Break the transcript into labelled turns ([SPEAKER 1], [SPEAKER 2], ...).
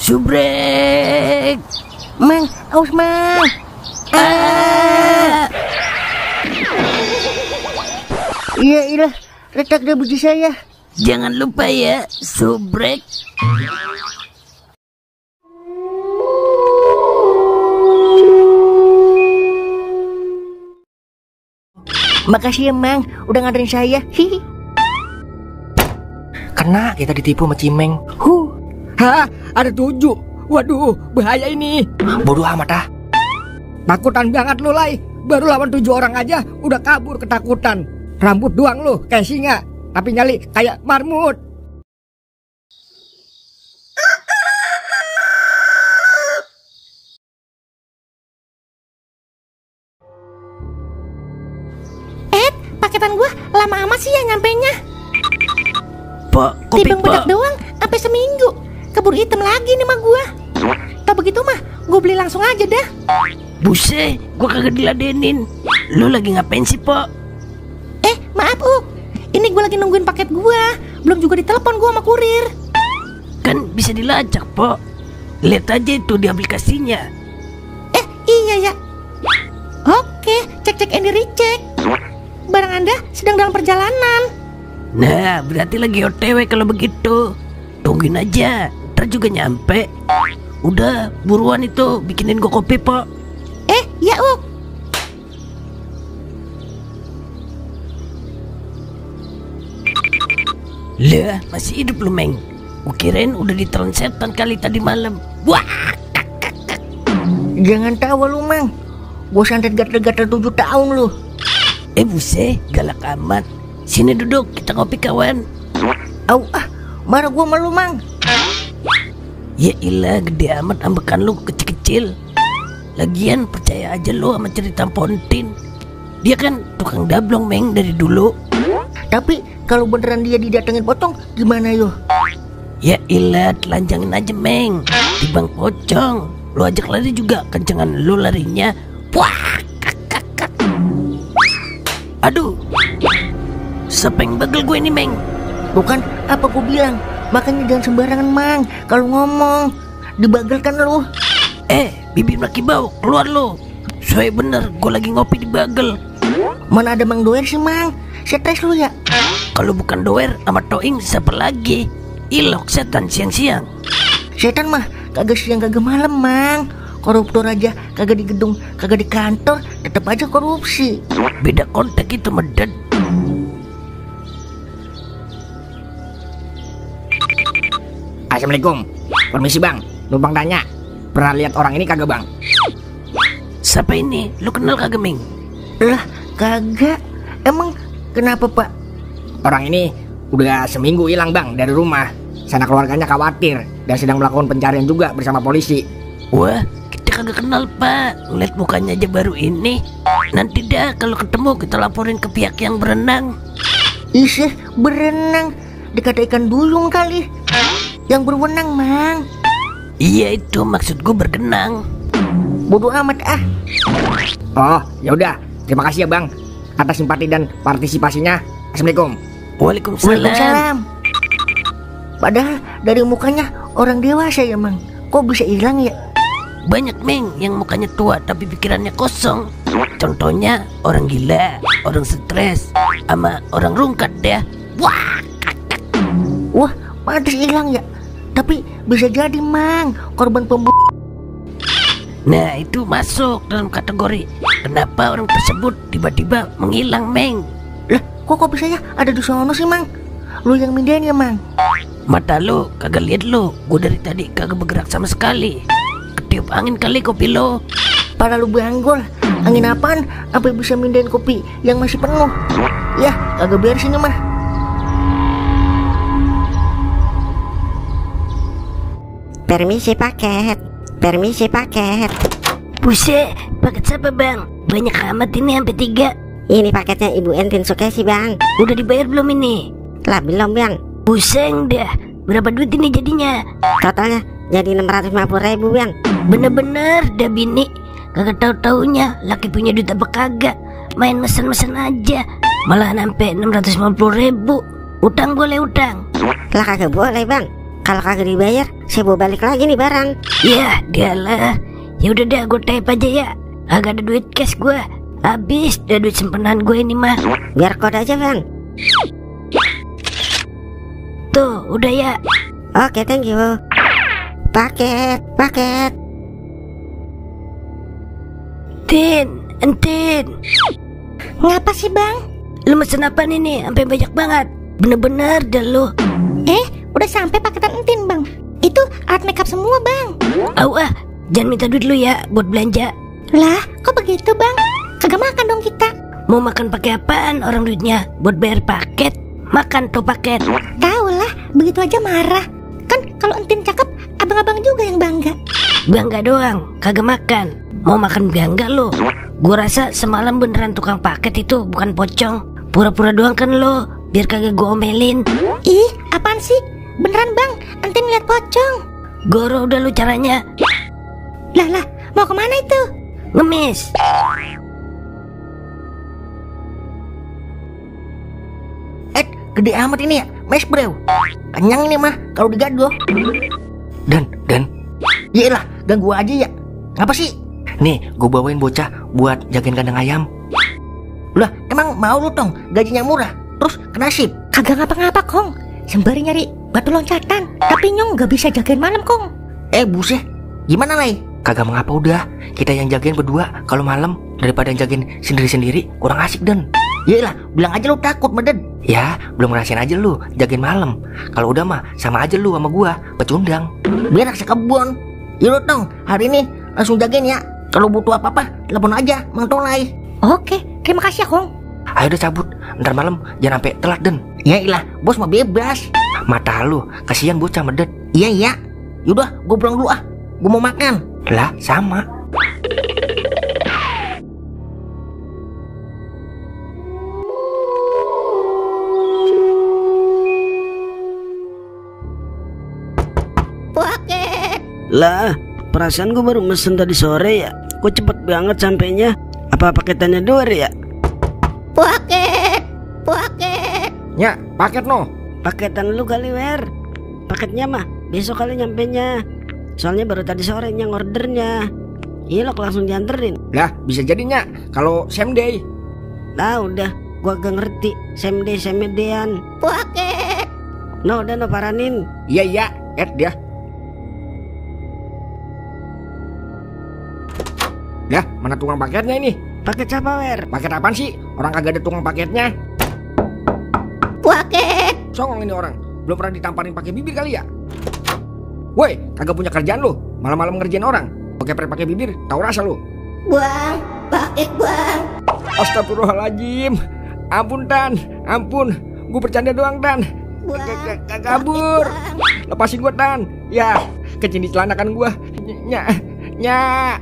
[SPEAKER 1] Subrek.
[SPEAKER 2] Mang, aus Mang. Iya, ilah, retak dah biji saya.
[SPEAKER 1] Jangan lupa ya, subrek.
[SPEAKER 2] Makasih ya Mang, udah nganterin saya. Hihi.
[SPEAKER 3] Kena kita ditipu sama Cimeng.
[SPEAKER 4] Ada 7. Waduh, bahaya ini.
[SPEAKER 3] Bodoh amat ah.
[SPEAKER 4] Takutan banget lu, Lai. Baru lawan 7 orang aja udah kabur ketakutan. Rambut doang lu kayak singa, tapi nyali kayak marmut.
[SPEAKER 5] Paketan gua lama amat sih ya nyampenya.
[SPEAKER 1] Pak, kopi
[SPEAKER 5] Timbang bedak
[SPEAKER 1] Pak.
[SPEAKER 5] doang sampai seminggu. Keburu hitam lagi nih mah gua. Tak begitu mah gua beli langsung aja dah.
[SPEAKER 1] Buset, gua kagak diladenin. Lu lagi ngapain sih, Pak?
[SPEAKER 5] Maaf Ini gua lagi nungguin paket gua. Belum juga ditelepon gua sama kurir.
[SPEAKER 1] Kan bisa dilacak, Pak. Lihat aja itu di aplikasinya.
[SPEAKER 5] Iya ya. Oke, cek and recheck. Barang Anda sedang dalam perjalanan.
[SPEAKER 1] Nah, berarti lagi OTW kalau begitu. Tungguin aja, ntar juga nyampe. Udah, buruan itu, bikinin gua kopi, Pak.
[SPEAKER 5] Ya
[SPEAKER 1] Lah, masih hidup lu, Meng. Kukirain udah ditelan setan kali tadi malam. Wah,
[SPEAKER 2] Jangan tawa lu Mang. Gua santet gatel-gatel 7 tahun lu.
[SPEAKER 1] buset, galak amat. Sini duduk, kita ngopi kawan.
[SPEAKER 2] Au marah gua sama lu Mang.
[SPEAKER 1] Ya ilah, gede amat ambekan lu kecil-kecil. Lagian percaya aja lu sama cerita Pontin. Dia kan tukang dablong, Meng, dari dulu.
[SPEAKER 2] Tapi kalau beneran dia didatengin potong gimana yo?
[SPEAKER 1] Ya ilah, telanjangin aja, Meng. Timbang pocong. Lu ajak lari juga, kencengan lu larinya. Wah, kakak. Aduh, sepeng bagel gue ini, Meng.
[SPEAKER 2] Bukan apa gua bilang. Makanya jangan sembarangan Mang. Kalau ngomong dibagelkan lu.
[SPEAKER 1] Bibir laki bau, keluar lu. Soalnya bener, gue lagi ngopi di bagel.
[SPEAKER 2] Mana ada Mang Doer sih Mang. Stres lu ya.
[SPEAKER 1] Kalau bukan Doer sama Toing, siapa lagi? Ilok setan siang-siang.
[SPEAKER 2] Setan mah kagak siang kagak malam Mang. Koruptor aja kagak di gedung, kagak di kantor, tetap aja korupsi.
[SPEAKER 1] Beda kontak itu, medet.
[SPEAKER 4] Assalamualaikum. Permisi bang, numpang tanya. Pernah lihat orang ini kagak bang?
[SPEAKER 1] Siapa ini? Lu kenal kagak, Meng?
[SPEAKER 2] Lah kagak. Emang kenapa Pak?
[SPEAKER 4] Orang ini udah seminggu hilang bang dari rumah. Sana keluarganya khawatir dan sedang melakukan pencarian juga bersama polisi.
[SPEAKER 1] Wah, kita kagak kenal, Pak. Ngeliat mukanya aja baru ini. Nanti dah kalau ketemu kita laporin ke pihak yang berenang.
[SPEAKER 2] Isih berenang. Dikata ikan duyung kali. Yang berwenang Mang.
[SPEAKER 1] Iya, itu maksud gue bergenang.
[SPEAKER 2] Bodoh amat ah.
[SPEAKER 4] Oh, ya udah. Terima kasih ya bang atas simpati dan partisipasinya. Assalamualaikum.
[SPEAKER 1] Waalaikumsalam.
[SPEAKER 2] Waalaikumsalam. Padahal dari mukanya orang dewasa ya Mang. Kok bisa hilang ya?
[SPEAKER 1] Banyak, Meng, yang mukanya tua tapi pikirannya kosong. Contohnya orang gila, orang stres, sama orang rungkat deh. Wah,
[SPEAKER 2] Wah, pantas hilang ya. Tapi bisa jadi Mang korban pembunuhan.
[SPEAKER 1] nah itu masuk dalam kategori kenapa orang tersebut tiba-tiba menghilang, Meng.
[SPEAKER 2] Lah, kok bisa ya ada di sono sih Mang? Lu yang mindahin ya Mang?
[SPEAKER 1] Mata lu kagak lihat lu, gue dari tadi kagak bergerak sama sekali. Ketiup angin kali kopi lo.
[SPEAKER 2] Para lu banggol. Angin apaan? Apa bisa mindahin kopi yang masih penuh? Ya, kagak beres ini mah.
[SPEAKER 5] Permisi paket.
[SPEAKER 1] Buset, paket siapa, Bang? Banyak amat ini, sampai 3.
[SPEAKER 5] Ini paketnya Ibu Entin Sukesi bang.
[SPEAKER 1] Udah dibayar belum ini?
[SPEAKER 5] Lah belum bang.
[SPEAKER 1] Pusing dah. Berapa duit ini jadinya?
[SPEAKER 5] Totalnya jadi 650.000 bang.
[SPEAKER 1] Bener-bener dah bini. Kagak tahu-taunya laki punya duit apa kagak. Main mesen-mesen aja. Malah sampai 650.000. Utang boleh utang?
[SPEAKER 5] Lah kagak boleh bang.
[SPEAKER 6] Kalau kagak dibayar, saya bawa balik lagi nih barang.
[SPEAKER 1] Ya dialah. Ya udah dah, gue type aja ya. Agak ada duit cash gue. Habis dah duit simpenan gue ini mah.
[SPEAKER 6] Biar kode aja bang.
[SPEAKER 1] Tuh udah ya.
[SPEAKER 6] Oke, thank you. Paket.
[SPEAKER 1] Entin.
[SPEAKER 5] Ngapa sih bang?
[SPEAKER 1] Lu mesen apaan ini? Sampai banyak banget. Bener-bener dah lu.
[SPEAKER 5] Udah sampai paketan entin bang. Itu alat makeup semua bang.
[SPEAKER 1] Jangan minta duit lu ya buat belanja.
[SPEAKER 5] Lah kok begitu bang? Kagak makan dong kita.
[SPEAKER 1] Mau makan pakai apaan orang duitnya? Buat bayar paket. Makan tuh paket.
[SPEAKER 5] Tahu lah, begitu aja marah. Kan kalau entin cakep, abang-abang juga yang bangga.
[SPEAKER 1] Bangga doang, kagak makan. Mau makan bangga lu. Gua rasa semalam beneran tukang paket itu bukan pocong. Pura-pura doang kan lu, biar kagak gua omelin.
[SPEAKER 5] Ih, apaan sih? Beneran bang, entin lihat pocong.
[SPEAKER 1] Goro udah lu caranya.
[SPEAKER 5] Lah, mau kemana itu?
[SPEAKER 1] Ngemis.
[SPEAKER 2] Gede amat ini ya, mes bro. Kenyang ini mah kalau digaduh.
[SPEAKER 3] Dan
[SPEAKER 2] Yaelah, ganggu aja ya. Ngapa sih?
[SPEAKER 3] nih gue bawain bocah buat jagain kandang ayam.
[SPEAKER 2] Lah, emang mau lu tong gajinya murah, terus kena sip?
[SPEAKER 5] Kagak ngapa-ngapa kong. Sembari nyari batu loncatan. Tapi Nyong gak bisa jagain malam kong.
[SPEAKER 2] Buset, gimana Lai?
[SPEAKER 3] Kagak mengapa udah, kita yang jagain berdua kalau malam daripada yang jagain sendiri-sendiri kurang asik Den.
[SPEAKER 2] Yaelah, bilang aja lu takut Meden.
[SPEAKER 3] Ya, belum ngerasain aja lu jagain malam. Kalau udah mah sama aja lu sama gua, pecundang.
[SPEAKER 2] Biar anak sekebun. Ya lu tong, hari ini langsung jagain ya. Kalau butuh apa-apa, telepon aja Mang Tolai.
[SPEAKER 5] Oke, terima kasih ya kong.
[SPEAKER 3] Ayo udah cabut, ntar malam jangan sampai telat Den.
[SPEAKER 2] Yaelah, bos mah bebas.
[SPEAKER 3] Mata lu, kasihan bocah Medet.
[SPEAKER 2] Iya. Yaudah, gue pulang dulu ah. Gue mau makan.
[SPEAKER 3] Lah, sama.
[SPEAKER 5] Paket.
[SPEAKER 7] Lah, perasaan gue baru mesen tadi sore ya. Kok cepet banget sampainya? Apa paketannya luar ya?
[SPEAKER 5] Paket.
[SPEAKER 4] Ya, paket no.
[SPEAKER 7] Paketan lu kali Wer. Paketnya mah besok kali nyampenya. Soalnya baru tadi sore yang ordernya. Iya lo langsung dianterin.
[SPEAKER 4] Lah, bisa jadinya kalau same day.
[SPEAKER 7] Nah udah, gua gak ngerti. Same day-an.
[SPEAKER 5] Paket.
[SPEAKER 7] No, udah no paranin.
[SPEAKER 4] Iya, dia. Lah, mana tukang paketnya ini?
[SPEAKER 7] Paket siapa Wer?
[SPEAKER 4] Paket apaan sih? Orang kagak ada tukang paketnya.
[SPEAKER 5] Paket.
[SPEAKER 4] Songong ini orang. Belum pernah ditamparin pakai bibir kali ya? Woi, kagak punya kerjaan lu. Malam-malam ngerjain orang. Pakai bibir, tahu rasa lu.
[SPEAKER 5] Bang, paket bang.
[SPEAKER 4] Astagfirullahaladzim. Ampun Tan, ampun. Gue bercanda doang Tan. Kabur. Lepasin gue Tan. Ya, kecil di celana kan gue. Nya.